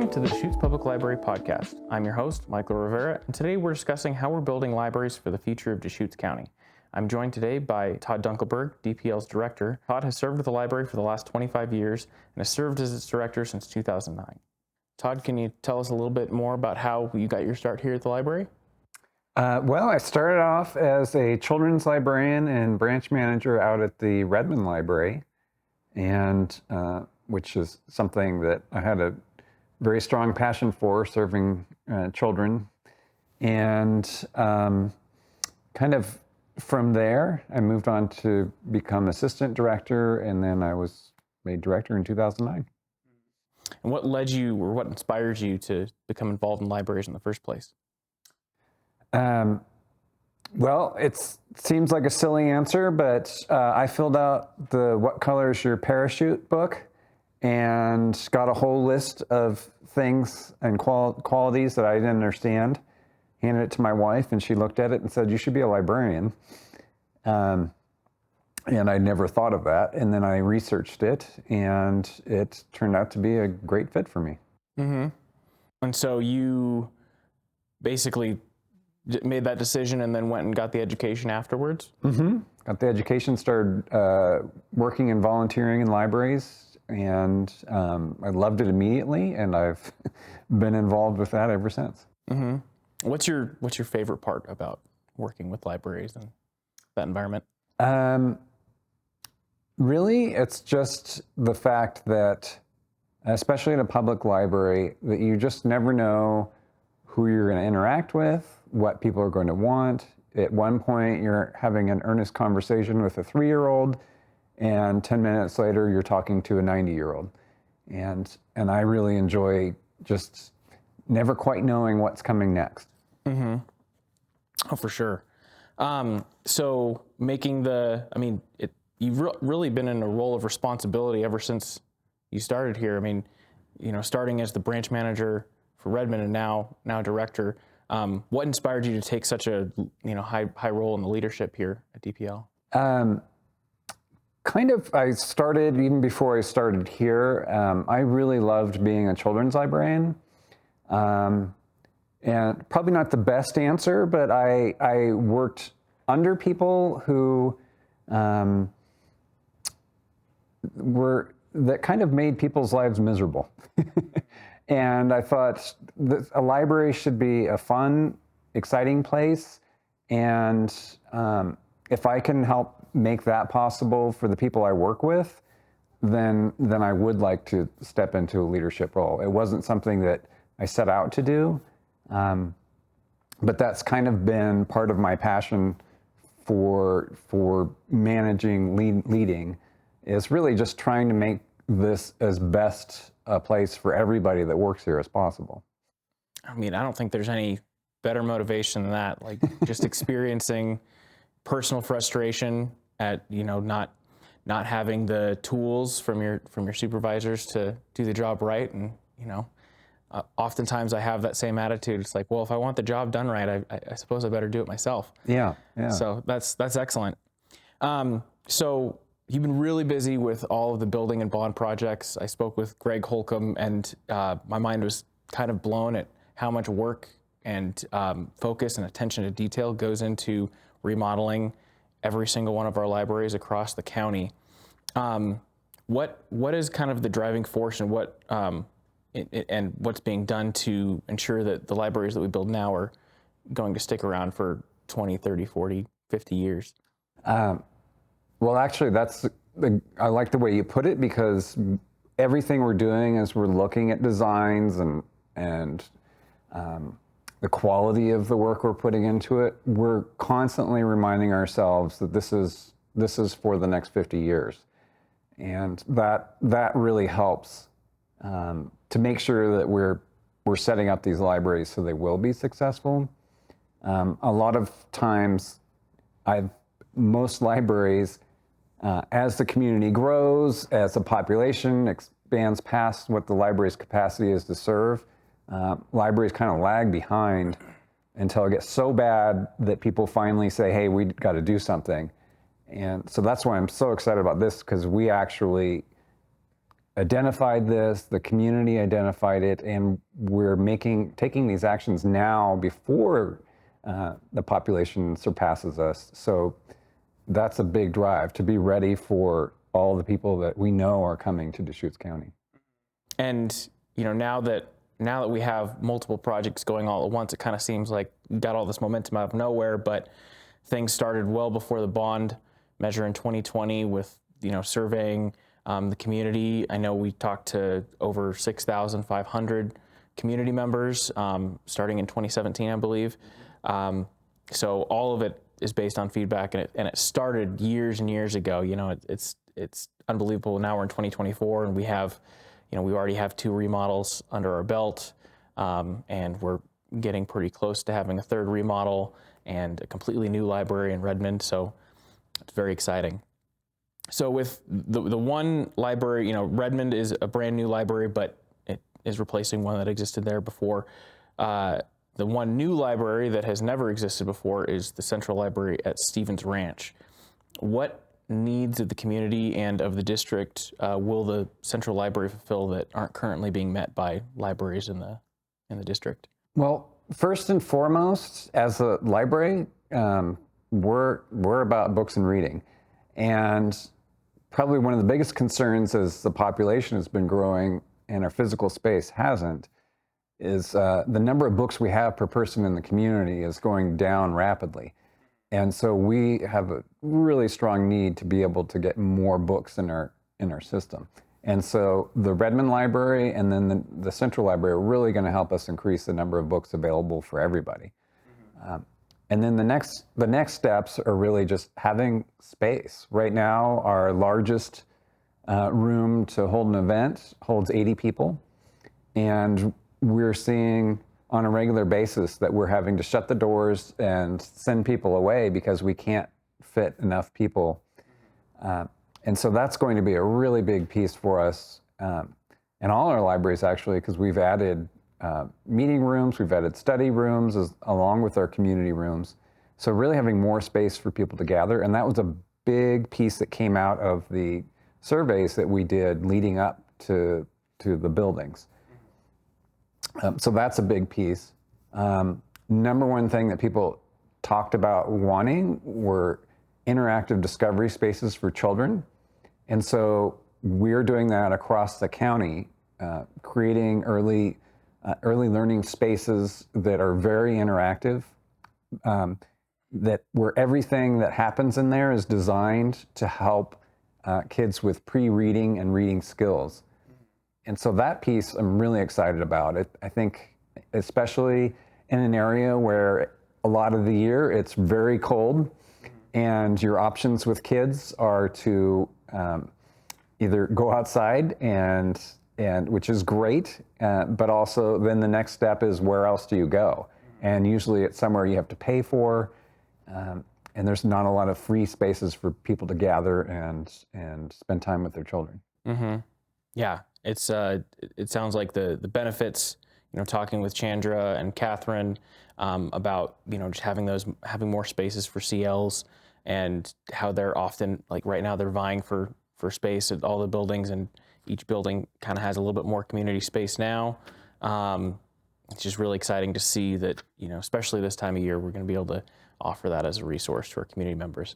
Welcome to the Deschutes Public Library podcast. I'm your host, Michael Rivera, and today we're discussing how we're building libraries for the future of Deschutes County. I'm joined today by Todd Dunkelberg, DPL's director. Todd has served with the library for the last 25 years and has served as its director since 2009. Todd, can you tell us a little bit more about how you got your start here at the library? Well, I started off as a children's librarian and branch manager out at the Redmond Library, and which is something that I had a very strong passion for, serving children. And kind of from there, I moved on to become assistant director, and then I was made director in 2009. And what led you, or what inspired you to become involved in libraries in the first place? Well, it seems like a silly answer, but I filled out the What Color is Your Parachute book and got a whole list of things and qualities that I didn't understand, handed it to my wife, and she looked at it and said, "You should be a librarian." And I never thought of that. And then I researched it, and it turned out to be a great fit for me. Mm-hmm. And so you basically made that decision and then went and got the education afterwards? Mm-hmm. Got the education, started working and volunteering in libraries, and I loved it immediately, and I've been involved with that ever since. Mm-hmm. What's your favorite part about working with libraries and that environment? Really, it's just the fact that, especially in a public library, that you just never know who you're going to interact with, what people are going to want. At one point, you're having an earnest conversation with a 3-year-old, and 10 minutes later, you're talking to a 90-year-old. And I really enjoy just never quite knowing what's coming next. Mm-hmm. Oh, for sure. So making you've really been in a role of responsibility ever since you started here. I mean, starting as the branch manager for Redmond and now director. What inspired you to take such a high role in the leadership here at DPL? I started even before I started here. I really loved being a children's librarian. And probably not the best answer, but I worked under people who that kind of made people's lives miserable. And I thought that a library should be a fun, exciting place. And if I can help make that possible for the people I work with, then I would like to step into a leadership role. It wasn't something that I set out to do, but that's kind of been part of my passion for managing, leading, is really just trying to make this as best a place for everybody that works here as possible. I mean, I don't think there's any better motivation than that. Like just experiencing personal frustration at not having the tools from your supervisors to do the job right, and oftentimes I have that same attitude. It's like, well, if I want the job done right, I suppose I better do it myself. Yeah. So that's excellent. So you've been really busy with all of the building and bond projects. I spoke with Greg Holcomb, and my mind was kind of blown at how much work and focus and attention to detail goes into remodeling every single one of our libraries across the county. What is kind of the driving force, and what's being done to ensure that the libraries that we build now are going to stick around for 20, 30, 40, 50 years? Well, actually, I like the way you put it, because everything we're doing is we're looking at designs and the quality of the work we're putting into it. We're constantly reminding ourselves that this is for the next 50 years, and that really helps to make sure that we're setting up these libraries so they will be successful. A lot of times, most libraries, as the community grows, as the population expands past what the library's capacity is to serve, libraries kind of lag behind until it gets so bad that people finally say, hey, we got to do something. And so that's why I'm so excited about this, because we actually identified this, the community identified it, and we're taking these actions now before the population surpasses us. So that's a big drive, to be ready for all the people that we know are coming to Deschutes County. And now that we have multiple projects going all at once, it kind of seems like we got all this momentum out of nowhere, but things started well before the bond measure in 2020 with surveying the community. I know we talked to over 6,500 community members starting in 2017, I believe. So all of it is based on feedback, and it started years and years ago. It's unbelievable. Now we're in 2024, and we already have 2 remodels under our belt, and we're getting pretty close to having a 3rd remodel and a completely new library in Redmond. So it's very exciting. So with the one library, Redmond is a brand new library, but it is replacing one that existed there before. The one new library that has never existed before is the Central Library at Stevens Ranch. What needs of the community and of the district will the Central Library fulfill that aren't currently being met by libraries in the district? Well, first and foremost, as a library, we're about books and reading. And probably one of the biggest concerns as the population has been growing and our physical space hasn't, is the number of books we have per person in the community is going down rapidly. And so we have a really strong need to be able to get more books in our system. And so the Redmond Library and then the Central Library are really going to help us increase the number of books available for everybody. And then the next steps are really just having space. Right now, our largest room to hold an event holds 80 people. And we're seeing on a regular basis that we're having to shut the doors and send people away because we can't fit enough people. And so that's going to be a really big piece for us in all our libraries, actually, because we've added meeting rooms, we've added study rooms along with our community rooms. So really having more space for people to gather. And that was a big piece that came out of the surveys that we did leading up to the buildings. So that's a big piece. Number one thing that people talked about wanting were interactive discovery spaces for children. And so we're doing that across the county, creating early learning spaces that are very interactive, where everything that happens in there is designed to help kids with pre-reading and reading skills. And so that piece I'm really excited about. I think especially in an area where a lot of the year it's very cold and your options with kids are to either go outside and which is great, but also then the next step is where else do you go? And usually it's somewhere you have to pay for, and there's not a lot of free spaces for people to gather and spend time with their children. Mm-hmm. Yeah, it sounds like the benefits. Talking with Chandra and Catherine about just having more spaces for CLs and how they're often, like right now, they're vying for space at all the buildings, and each building kind of has a little bit more community space now. It's just really exciting to see that, especially this time of year, we're going to be able to offer that as a resource to our community members.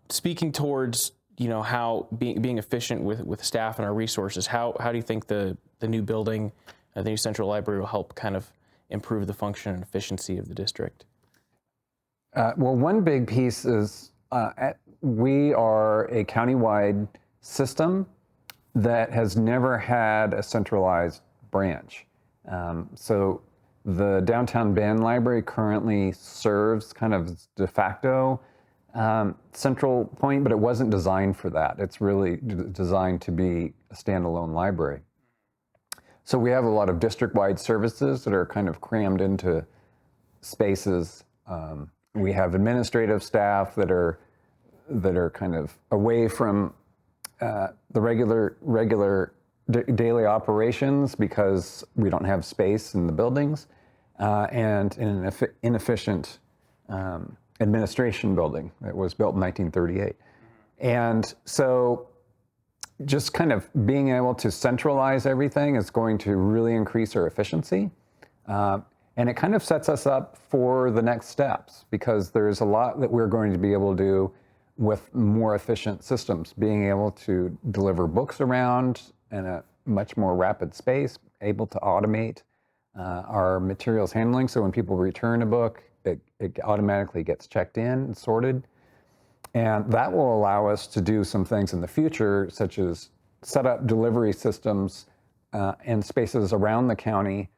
Speaking towards, how being efficient with staff and our resources, how do you think the new building, the new Central Library will help kind of improve the function and efficiency of the district? Well, one big piece is we are a countywide system that has never had a centralized branch. So the Downtown Bend Library currently serves kind of de facto central point, but it wasn't designed for that. It's really designed to be a standalone library. So we have a lot of district-wide services that are kind of crammed into spaces. We have administrative staff that are kind of away from the regular daily operations because we don't have space in the buildings, and in an inefficient administration building that was built in 1938. And so just kind of being able to centralize everything is going to really increase our efficiency. And it kind of sets us up for the next steps, because there's a lot that we're going to be able to do with more efficient systems, being able to deliver books around in a much more rapid space, able to automate our materials handling. So when people return a book, it automatically gets checked in and sorted. And that will allow us to do some things in the future, such as set up delivery systems in spaces around the county.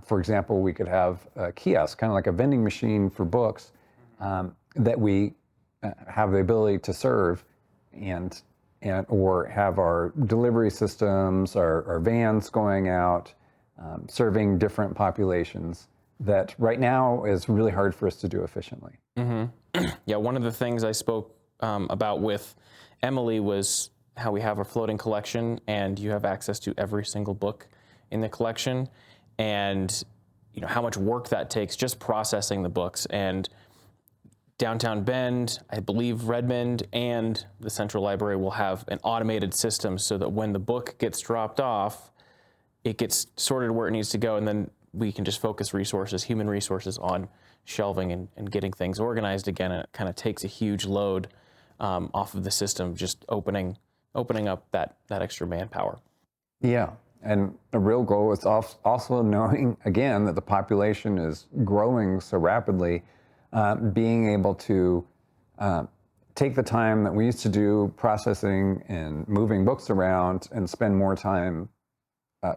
For example, we could have a kiosk, kind of like a vending machine for books, that we have the ability to serve, and or have our delivery systems, our vans going out, serving different populations that right now is really hard for us to do efficiently. Yeah, one of the things I spoke about with Emily was how we have a floating collection, and you have access to every single book in the collection, and how much work that takes just processing the books. And downtown Bend, I believe Redmond, and the Central Library will have an automated system so that when the book gets dropped off, it gets sorted where it needs to go, and then we can just focus resources, human resources, on shelving and getting things organized again. And it kind of takes a huge load off of the system, just opening up that extra manpower. Yeah, and the real goal is also knowing, again, that the population is growing so rapidly, being able to take the time that we used to do processing and moving books around and spend more time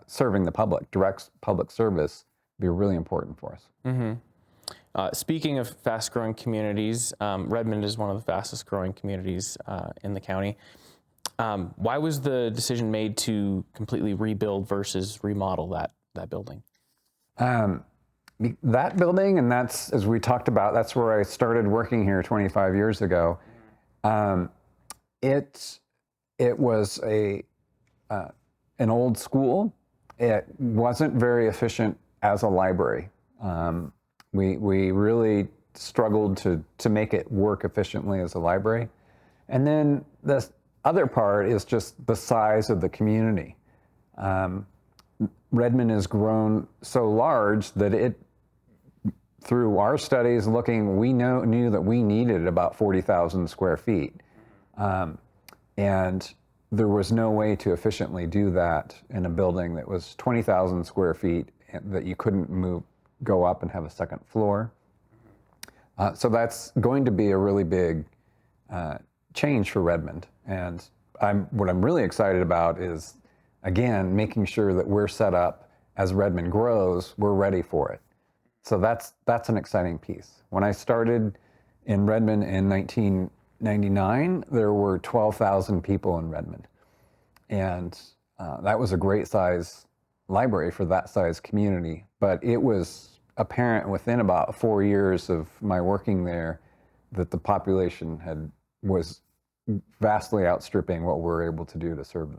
serving the public. Direct public service be really important for us. Speaking of fast-growing communities, Redmond is one of the fastest-growing communities in the county. Why was the decision made to completely rebuild versus remodel that building? That building, and that's, as we talked about, that's where I started working here 25 years ago. It was an old school. It wasn't very efficient as a library. We really struggled to make it work efficiently as a library. And then the other part is just the size of the community. Redmond has grown so large that through our studies looking, we knew that we needed about 40,000 square feet. And there was no way to efficiently do that in a building that was 20,000 square feet, that you couldn't go up and have a second floor. So that's going to be a really big change for Redmond. And what I'm really excited about is, again, making sure that we're set up as Redmond grows, we're ready for it. So that's an exciting piece. When I started in Redmond in 1999, there were 12,000 people in Redmond. And that was a great size library for that size community. But it was apparent within about 4 years of my working there that the population was vastly outstripping what we were able to do to serve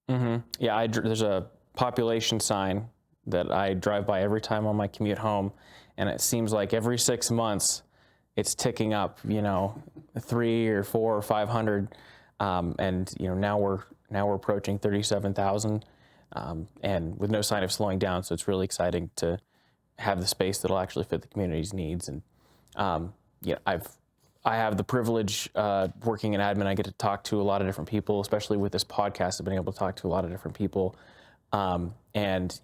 them. Yeah, there's a population sign that I drive by every time on my commute home, and it seems like every 6 months it's ticking up, 3 or 4 or 500, and now we're approaching 37,000, and with no sign of slowing down. So it's really exciting to have the space that'll actually fit the community's needs. And I have the privilege working in admin. I get to talk to a lot of different people, especially with this podcast. I've been able to talk to a lot of different people, and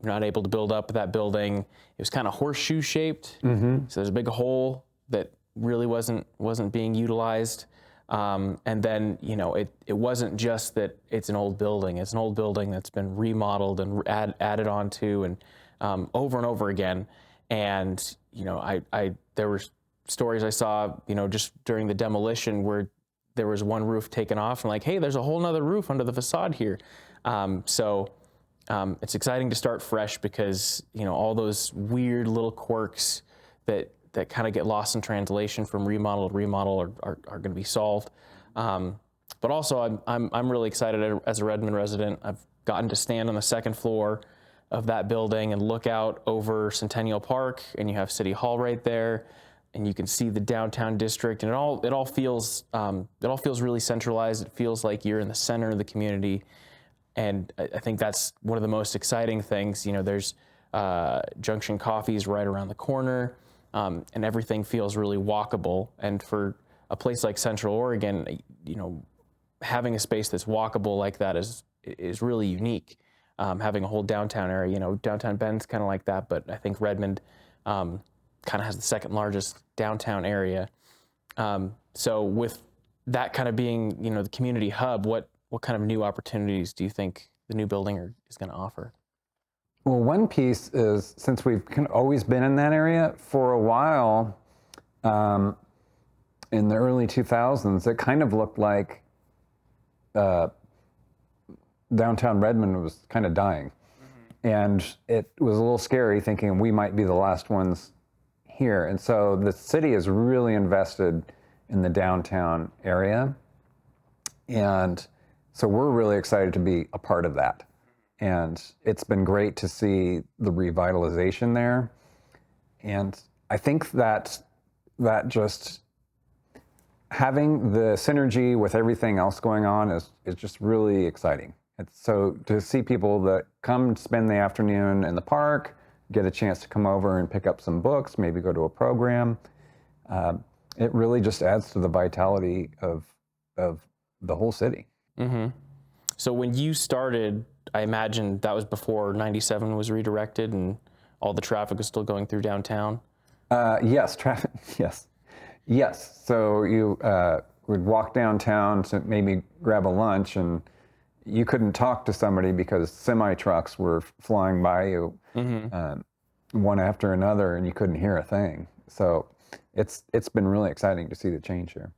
not able to build up that building. It was kind of horseshoe shaped, so there's a big hole that really wasn't being utilized. And then it wasn't just that it's an old building. It's an old building that's been remodeled and added onto, and over and over again. And there were stories I saw, just during the demolition, where there was one roof taken off, and like, hey, there's a whole nother roof under the facade here. So it's exciting to start fresh, because all those weird little quirks that kind of get lost in translation from remodel to remodel are going to be solved. But also, I'm really excited as a Redmond resident. I've gotten to stand on the second floor of that building and look out over Centennial Park, and you have City Hall right there. and you can see the downtown district, and it all feels really centralized. It feels like you're in the center of the community, and I think that's one of the most exciting things. There's Junction Coffee's right around the corner, and everything feels really walkable. And for a place like Central Oregon, having a space that's walkable like that is really unique. Having a whole downtown area, downtown Bend's kind of like that, but I think Redmond kind of has the second largest downtown area. So with that kind of being, the community hub, what kind of new opportunities do you think the new building is going to offer? Well, one piece is, since we've kind of always been in that area for a while, in the early 2000s, it kind of looked like downtown Redmond was kind of dying. And it was a little scary thinking we might be the last ones here. And so the city is really invested in the downtown area. And so we're really excited to be a part of that. And it's been great to see the revitalization there. And I think that just having the synergy with everything else going on is just really exciting. So to see people that come spend the afternoon in the park, get a chance to come over and pick up some books, maybe go to a program, it really just adds to the vitality of the whole city. Mm-hmm. So when you started, I imagine that was before 97 was redirected and all the traffic was still going through downtown? Yes, traffic, yes. So you would walk downtown to maybe grab a lunch, and you couldn't talk to somebody because semi-trucks were flying by you, one after another, and you couldn't hear a thing. So it's been really exciting to see the change here.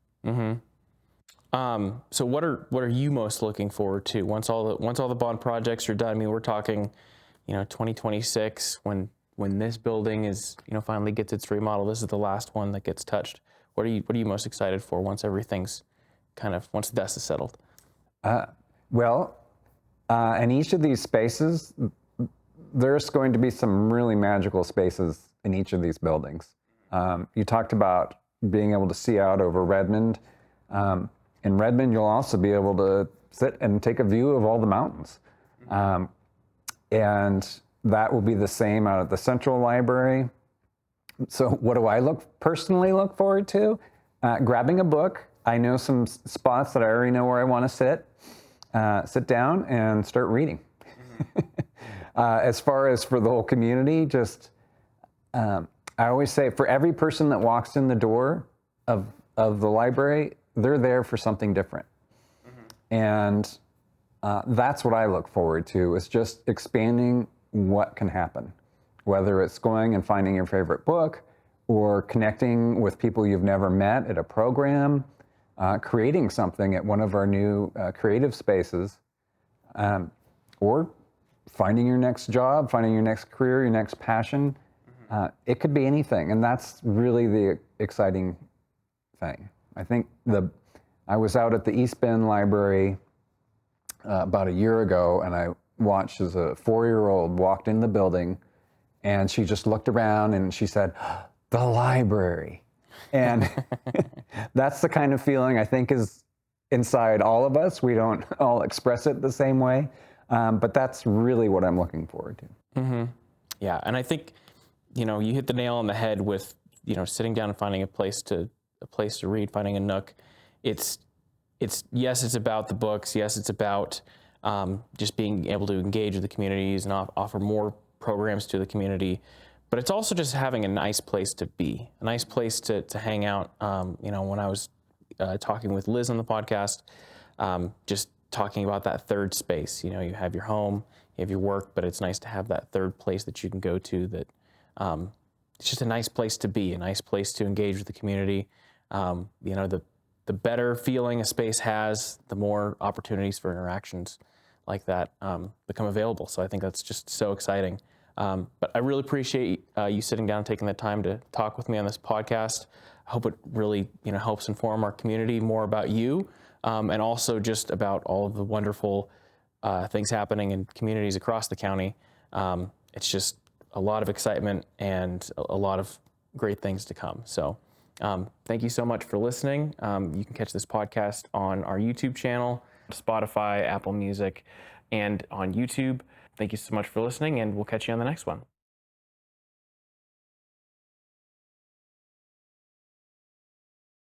So what are you most looking forward to once all the bond projects are done? I mean, we're talking, 2026 when this building is, finally gets its remodel. This is the last one that gets touched. What are you most excited for once everything's once the dust is settled? In each of these spaces, there's going to be some really magical spaces in each of these buildings. You talked about being able to see out over Redmond. In Redmond, you'll also be able to sit and take a view of all the mountains. And that will be the same out at the Central Library. So what do I personally look forward to? Grabbing a book. I know some spots that I already know where I want to sit down and start reading. As far as for the whole community, I always say for every person that walks in the door of the library, they're there for something different. And that's what I look forward to, is just expanding what can happen, whether it's going and finding your favorite book or connecting with people you've never met at a program, creating something at one of our new creative spaces, or finding your next job, finding your next career, your next passion. It could be anything, and that's really the exciting thing. I think I was out at the East Bend Library about a year ago, and I watched as a 4-year-old walked in the building, and she just looked around and she said, "The library." And that's the kind of feeling I think is inside all of us. We don't all express it the same way, but that's really what I'm looking forward to. Yeah, and I think, you hit the nail on the head with, sitting down and finding a place to read, finding a nook. It's yes, it's about the books. Yes, it's about just being able to engage with the communities and offer more programs to the community. But it's also just having a nice place to be, a nice place to hang out. When I was talking with Liz on the podcast, just talking about that third space. You have your home, you have your work, but it's nice to have that third place that you can go to that it's just a nice place to be, a nice place to engage with the community. The better feeling a space has, the more opportunities for interactions like that become available. So I think that's just so exciting. But I really appreciate you sitting down and taking the time to talk with me on this podcast. I hope it really helps inform our community more about you, and also just about all of the wonderful things happening in communities across the county. It's just a lot of excitement and a lot of great things to come. So Thank you so much for listening. You can catch this podcast on our YouTube channel, Spotify, Apple Music, and on YouTube. Thank you so much for listening, and we'll catch you on the next one.